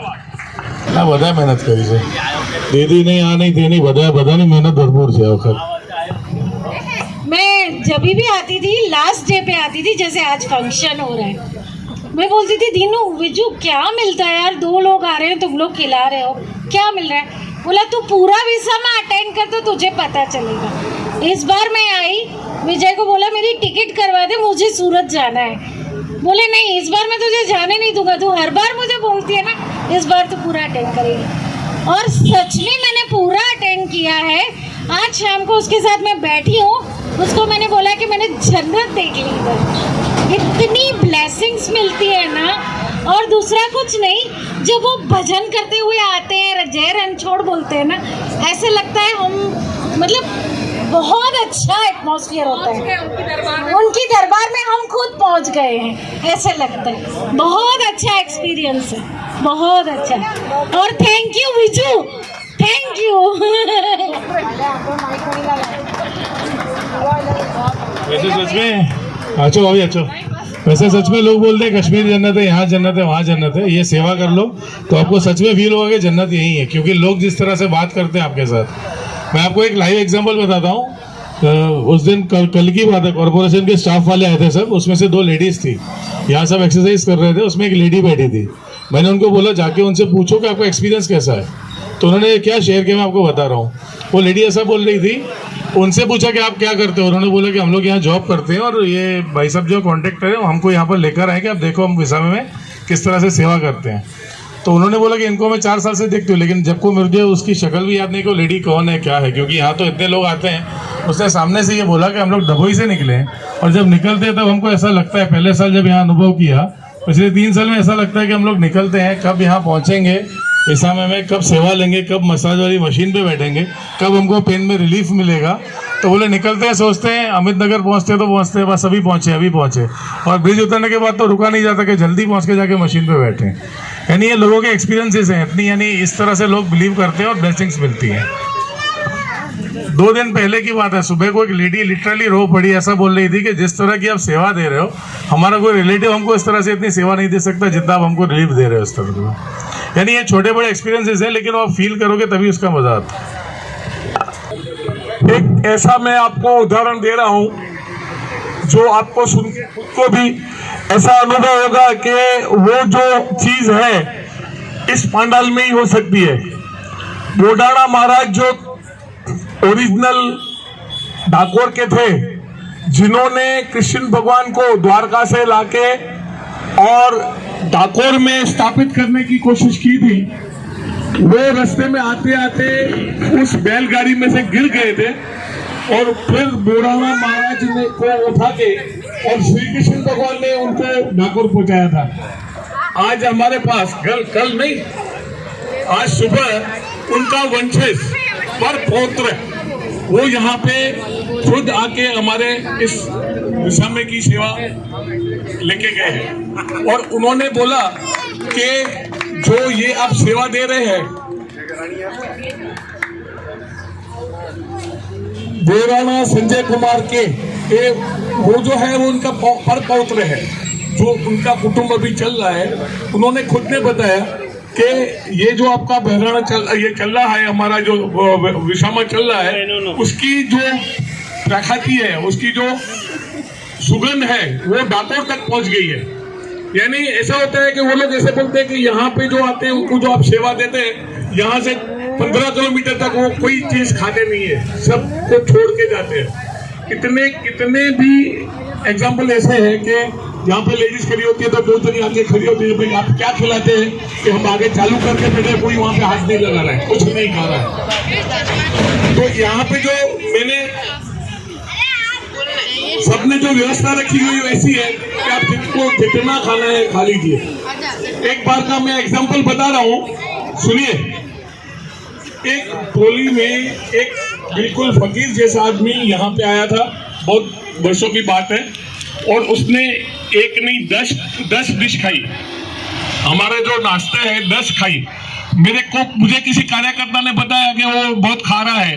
S9: ના બધા મહેનત કરી છે, દીદી નહીં આ નહીં તે નહીં, બધાની મહેનત ભરપૂર છે આ વખત।
S12: मैं जब भी आती थी लास्ट डे पे आती थी, जैसे आज फंक्शन हो रहा है, मैं बोलती थी दीनू विजू क्या मिलता है यार, 2 लोग आ रहे हैं तुम लोग खिला रहे हो, क्या मिल रहा है? बोला तू पूरा विश्रामा अटेंड कर तो तुझे पता चलेगा। इस बार मैं आई, विजय को बोला मेरी टिकट करवा दे, मुझे सूरत जाना है। बोले नहीं इस बार मैं तुझे जाने नहीं दूंगा, तू हर बार मुझे बोलती है ना, इस बार तू पूरा अटेंड करेगी। और सच में मैंने पूरा अटेंड किया है। आज शाम को उसके साथ मैं बैठी हूँ, उसको मैंने बोला कि मैंने जन्नत देख ली इधर, इतनी ब्लेसिंग्स मिलती है ना। और दूसरा कुछ नहीं, जब वो भजन करते हुए आते हैं, जय रणछोड़ बोलते हैं ना, ऐसे लगता है हम मतलब बहुत अच्छा एटमॉस्फेयर होता है, उनकी दरबार में हम खुद पहुंच गए हैं, ऐसे लगता है। बहुत अच्छा एक्सपीरियंस है, बहुत अच्छा। और thank you Viju, thank you.
S9: वैसे सच में अच्छो अभी अच्छो, वैसे सच में लोग बोलते हैं कश्मीर जन्नत है, यहाँ जन्नत है, वहाँ जन्नत है। ये सेवा कर लो तो आपको सच में फील होगा कि जन्नत यही है, क्योंकि लोग जिस तरह से बात करते हैं आपके साथ। मैं आपको एक लाइव एग्जांपल बताता हूँ। उस दिन कल की बात है, कॉर्पोरेशन के स्टाफ वाले आए थे सब, उसमें से 2 लेडीज थी, यहाँ सब एक्सरसाइज कर रहे थे, उसमें एक लेडी बैठी थी। मैंने उनको बोला जाके उनसे पूछो कि आपका एक्सपीरियंस कैसा है। तो उन्होंने क्या शेयर किया मैं आपको बता रहा हूँ। वो लेडी ऐसा बोल रही थी, उनसे पूछा कि आप क्या करते हो, उन्होंने बोला कि हम लोग यहाँ जॉब करते हैं और ये भाई साहब जो कॉन्टेक्ट करें हमको यहाँ पर लेकर आए कि आप देखो हम विसामे में किस तरह से सेवा करते हैं। तो उन्होंने बोला कि इनको मैं 4 साल से देखती हूँ, लेकिन जब को मुझे उसकी शक्ल भी याद नहीं कि वो लेडी कौन है क्या है, क्योंकि यहाँ तो इतने लोग आते हैं। उसने सामने से ये बोला कि हम लोग डभोई से निकले हैं और जब निकलते हैं तब हमको ऐसा लगता है, पहले साल जब यहाँ अनुभव किया, पिछले 3 साल में ऐसा लगता है कि हम लोग निकलते हैं, कब यहाँ पहुँचेंगे विसामे में, कब सेवा लेंगे, कब मसाज वाली मशीन पे बैठेंगे, कब हमको पेन में रिलीफ मिलेगा। तो बोले निकलते हैं सोचते हैं अमित नगर पहुँचते तो पहुँचते हैं, बस अभी पहुँचे, और ब्रिज उतरने के बाद तो रुका नहीं जाता कि जल्दी पहुँच के जाके मशीन पे बैठे। यानी ये लोगों के एक्सपीरियंसेस हैं इतनी, यानी इस तरह से लोग बिलीव करते हैं और ब्लेसिंग्स मिलती हैं। 2 दिन पहले की बात है, सुबह को एक लेडी लिटरली रो पड़ी, ऐसा बोल रही थी कि जिस तरह की आप सेवा दे रहे हो, हमारा कोई रिलेटिव हमको इस तरह से इतनी सेवा नहीं दे सकता जितना आप हमको रिलीफ दे रहे हो इस तरह का। यानी ये छोटे बड़े एक्सपीरियंसेस हैं, लेकिन आप फील करोगे तभी उसका मजा आता है। एक ऐसा मैं आपको उदाहरण दे रहा हूं जो आपको सुन के खुद को भी ऐसा अनुभव होगा कि वो जो चीज है इस पांडाल में ही हो सकती है। बोडाणा महाराज जो ओरिजिनल डाकोर के थे, जिन्होंने कृष्ण भगवान को द्वारका से लाके और डाकोर में स्थापित करने की कोशिश की थी, वो रास्ते में आते आते उस बैलगाड़ी में से गिर गए थे और फिर बोडाणा महाराज ने को उठा के और श्री कृष्ण भगवान ने उनको डाकोर पहुंचाया था। आज हमारे पास कल नहीं, आज सुबह उनका वंशज पर पौत्र वो यहाँ पे खुद आके हमारे इस विसामे की सेवा लेके गए हैं और उन्होंने बोला कि जो ये आप सेवा दे रहे हैं, बोराना संजय कुमार के वो जो है वो उनका पर पौत्र है, जो उनका कुटुंब अभी चल रहा है। उन्होंने खुद ने बताया कि ये जो आपका बहराना चल रहा है, हमारा जो विसामा चल रहा है, उसकी जो प्रख्याति है, उसकी जो
S7: सुगंध है वो डाकोर तक पहुंच गई है। यानी ऐसा होता है कि वो लोग ऐसे बोलते हैं कि यहाँ पे जो आते हैं उनको जो आप सेवा देते हैं, यहाँ से 15 किलोमीटर तक वो कोई चीज खाते नहीं है, सबको छोड़ के जाते हैं। कितने भी एग्जाम्पल ऐसे हैं कि यहाँ पे लेडीज खड़ी होती है तो दो जनी आके खड़ी होती है, भाई आप क्या खिलाते हैं कि हम आगे चालू करके बैठे, कोई वहाँ पे हाथ नहीं लगा रहा है, कुछ नहीं खा रहा है। तो यहाँ पे जो मैंने सबने जो व्यवस्था रखी हुई वैसी है कि आप जिनको जितना खाना है खा लीजिए। एक बार का मैं एग्जांपल बता रहा हूँ, सुनिए। एक टोली में एक बिल्कुल फकीर जैसा आदमी यहाँ पे आया था, बहुत वर्षों की बात है, और उसने एक नहीं 10 डिश खाई। हमारे जो नाश्ते है 10 खाई। मुझे किसी कार्यकर्ता ने बताया कि वो बहुत खा रहा है,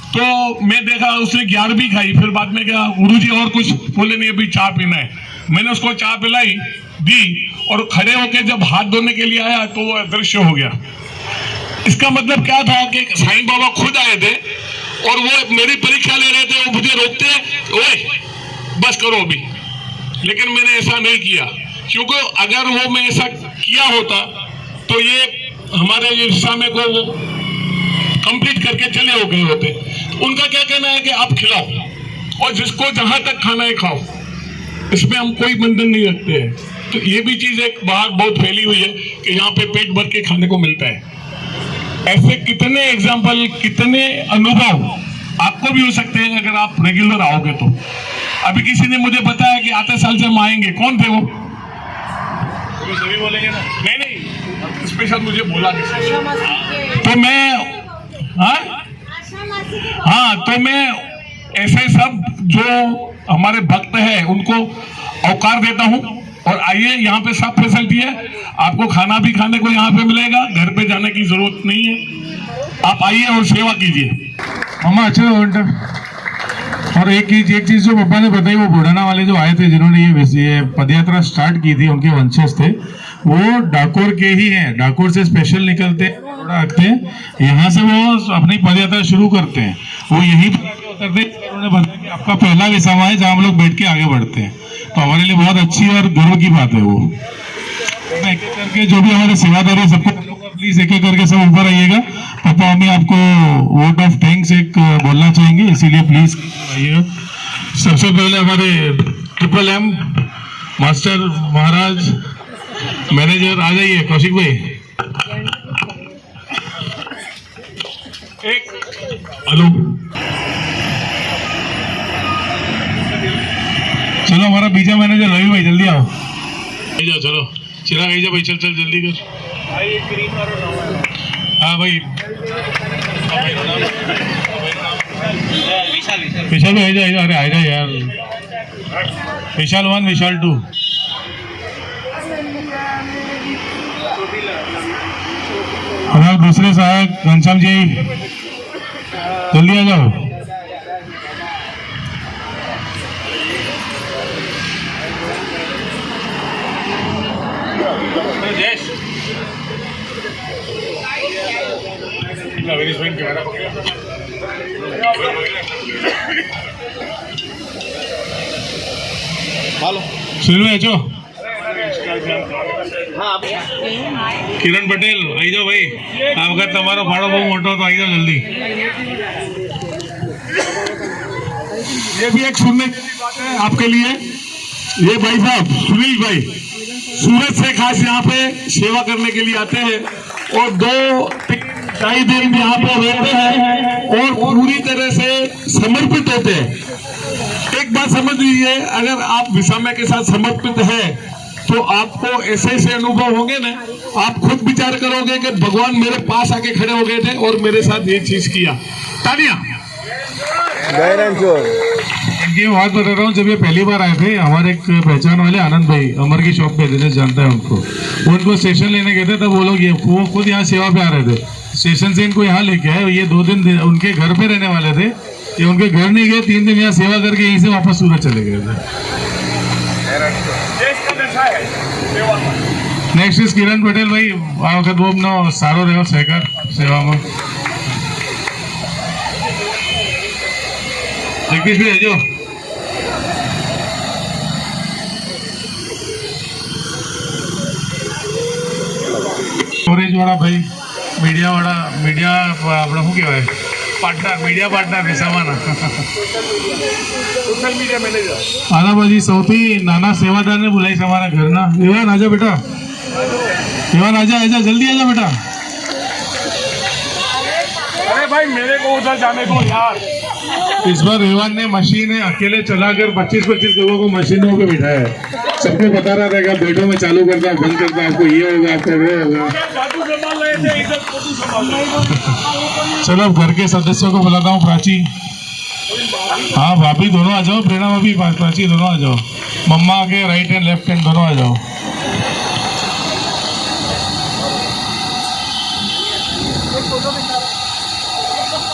S7: तो मैं देखा उसने 11वीं खाई। फिर बाद में क्या, गुरुजी और कुछ बोले, नहीं अभी चाय पीना है। मैंने उसको चाय पिलाई दी और खड़े होके जब हाथ धोने के लिए आया तो वो अदृश्य हो गया। इसका मतलब क्या था कि साईं बाबा खुद आए थे और वो मेरी परीक्षा ले रहे थे, वो मुझे रोकते, ओए बस करो अभी। लेकिन मैंने ऐसा नहीं किया, क्योंकि अगर वो मैं ऐसा किया होता तो ये हमारे समय को वो कंप्लीट करके चले हो गए होते। उनका क्या कहना है कि आप खिलाओ और जिसको जहां तक खाना है खाओ, इसमें हम कोई बंधन नहीं रखते हैं। तो ये भी चीज एक बाहर बहुत फैली हुई है कि यहाँ पे पेट भर के खाने को मिलता है। ऐसे कितने एग्जाम्पल, कितने अनुभव आपको भी हो सकते हैं अगर आप रेगुलर आओगे तो। अभी किसी ने मुझे बताया कि आते साल से हम आएंगे, कौन थे वो? सभी बोलेंगे ना? नहीं, स्पेशल मुझे बोला तो मैं हाँ, तो मैं ऐसे सब जो हमारे भक्त हैं उनको अवकार देता हूँ। और आइए, यहाँ पे सब फैसिलिटी है, आपको खाना भी खाने को यहाँ पे मिलेगा, घर पे जाने की जरूरत नहीं है। आप आइए और सेवा कीजिए।
S9: हम अच्छे और एक चीज जो पापा ने बताई, वो बुढ़ाना वाले जो आए थे जिन्होंने ये पदयात्रा स्टार्ट की थी, उनके वंशज थे, वो डाकोर के ही हैं। डाकोर से स्पेशल निकलते रखते हैं, यहाँ से वो अपनी पदयात्रा शुरू करते हैं। वो यही उतरते हैं। उन्होंने बताया कि आपका पहला विसावा है जहाँ हम लोग बैठ के आगे बढ़ते हैं, तो हमारे लिए बहुत अच्छी और गर्व की बात है वो। एक एक करके जो भी हमारे सेवादार है सबको प्लीज एक एक करके सब ऊपर आइएगा। पापा हमें आपको वोट ऑफ थैंक्स एक बोलना चाहेंगे, इसीलिए प्लीज आइएगा। सबसे पहले हमारे ट्रिपल एम मास्टर महाराज मैनेजर आ जाइए, कौशिक भाई। हेलो, चलो हमारा बीजा मैनेजर रवि भाई जल्दी आओ। जा चलो, चिराग आई जा भाई, चल जल्दी कर। हाँ भाई, विशाल भाई आ जा, अरे आ जा यार। विशाल 1, विशाल 2। हमारे दूसरे सहायक घनश्याम जी जल्दी आ जाओ। हेलो सुनिए, जो किरण पटेल आई जाओ भाई। अगर तुम्हारा फाड़ो बहुत मोटा हो तो आई जाओ जल्दी। ये भी एक सुनने की बात है आपके लिए। ये भाई साहब सुनील भाई सूरत से खास यहाँ पे सेवा करने के लिए आते हैं और 2-3 दिन यहाँ पे रहते हैं और पूरी तरह से समर्पित होते हैं। एक बात समझ लीजिए, अगर आप विसामा के साथ समर्पित हैं तो आपको ऐसे अनुभव होंगे ना, आप खुद विचार करोगे कि भगवान मेरे पास आके खड़े हो गए थे और मेरे साथ ये चीज किया। तालियां। ये बात बता रहा हूँ, जब ये पहली बार आए थे, हमारे एक पहचान वाले आनंद भाई अमर की शॉप पे थे, जानता है उनको स्टेशन लेने गए थे, तब वो खुद यहाँ सेवा पे आ रहे थे। स्टेशन से इनको यहाँ लेके आए। ये 2 दिन उनके घर पे रहने वाले थे, ये उनके घर नहीं गए, 3 दिन यहाँ सेवा करके यहीं से वापस सूरत चले गए थे। नेक्स्ट इज किरण पटेल भाई। आ वक्त वो अपना सारो रहो सहकार सेवा में। जगदीश भाई जो સ્ટોરેજ વાળા ભાઈ મીડિયા આપણે શું કહેવાય પાર્ટનર મીડિયા પાર્ટનર વિસાવાના
S7: સોશિયલ મીડિયા મેનેજર
S9: આના પછી સૌથી નાના સેવાદારને બોલાવીશ અમારા ઘરના એવાન આજા બેટા एवान आजा आजा जल्दी आजा बेटा।
S7: अरे भाई मेरे को उधर जाने को यार।
S9: इस बार एवान ने मशीन अकेले चलाकर 25-25 लोगों को मशीनों पे बिठाया है। सबको बता रहा था कि बैठो में चालू करता हूँ बंद करता हूँ, आपको ये होगा आपको वो होगा। चलो अब घर के सदस्यों को बुलाता हूँ। प्राची, हाँ भाभी दोनों आ जाओ, प्रेरणा भाभी प्राची दोनों आ जाओ, मम्मा के राइट हैंड लेफ्ट हैंड दोनों आ जाओ।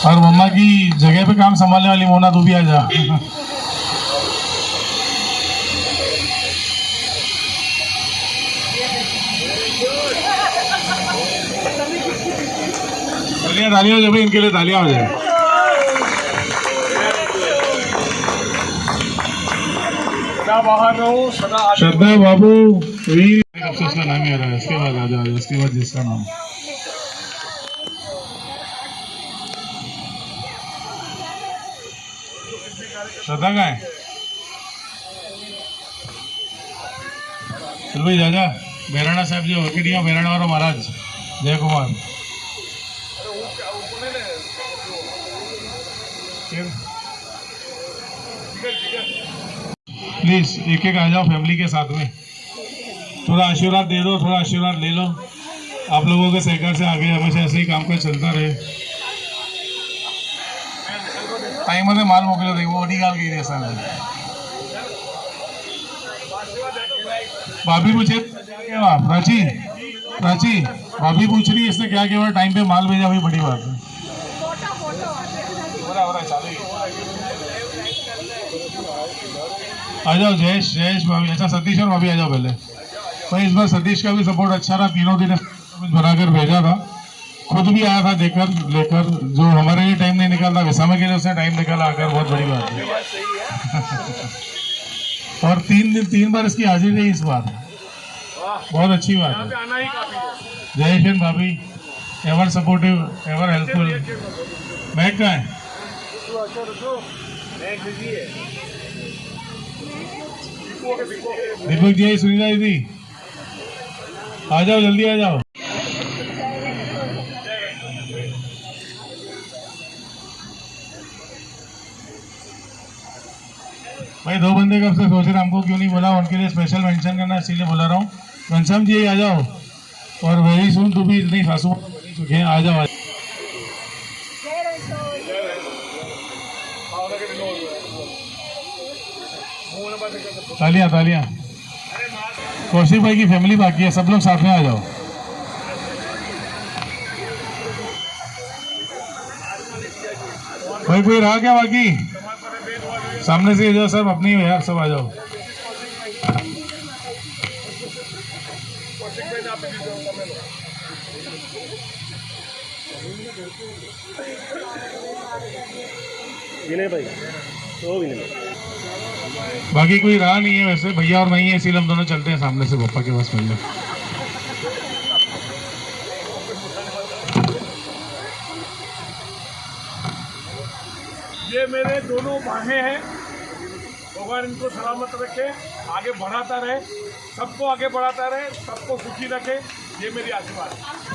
S9: और मम्मा की जगह पे काम संभालने वाली मोना तू भी आ जा। तालियां हो जाए भाई, इनके लिए तालियां हो जाए। श्रद्धा बाबू अफसोस का नाम ही आ रहा है, इसके बाद आ जाओ, इसके बाद जिसका नाम श्रद्धा का है। चल भाई जा बेराणा साहब जो वकीडिया बेराणा वाला महाराज जय कुमार प्लीज एक एक आ जाओ फैमिली के साथ में। थोड़ा आशीर्वाद दे दो, थोड़ा आशीर्वाद ले लो। आप लोगों के सहकार से आगे हमेशा ऐसे ही काम कर चलता रहे। टाइम मध्ये माल मोकलो देखो मोटी गाल की ऐसा भाभी पूछे प्राची प्राची भाभी पूछ रही है इसने क्या किया, टाइम पे माल भेजा, वही बड़ी बात है। आ जाओ जयेश जयेश भाभी, अच्छा सतीश और भाभी आ जाओ पहले भाई। इस बार सतीश का भी सपोर्ट अच्छा रहा, तीनों दिन बनाकर भेजा था, खुद भी आया था देकर लेकर, जो हमारे लिए टाइम नहीं निकालता विसामा के लिए उसने टाइम निकाला आकर, बहुत बड़ी बात है। और 3 बार इसकी हाजिरी रही इस बार, बहुत अच्छी बात है। जय हिंद भाभी, ever supportive ever helpful. Bag का है दीपक जी, सुनीता दीदी आ जाओ, जल्दी आ जाओ। भाई 2 बंदे कब से सोच रहे हमको क्यों नहीं बोला, उनके लिए स्पेशल मेंशन करना इसीलिए बोला रहा हूँ। घनश्याम जी आ जाओ, और वेरी सुन तू भी इतनी सासू बन चुके हैं, आ जाओ। तालियां तालियां। कौशिक भाई की फैमिली बाकी है, सब लोग साथ में आ जाओ। भाई कोई रहा क्या बाकी? सामने से जाओ, सब अपनी हो यार, सब आ जाओ।
S7: विनय भाई तो विनय
S9: बाकी कोई रहा नहीं है वैसे, भैया और नहीं है, इसीलिए हम दोनों चलते हैं सामने से पप्पा के पास मिलने।
S7: ये मेरे दोनों बाहें हैं, भगवान इनको सलामत रखे, आगे बढ़ाता रहे, सबको आगे बढ़ाता रहे, सबको सुखी रखे, ये मेरी आशीर्वाद है।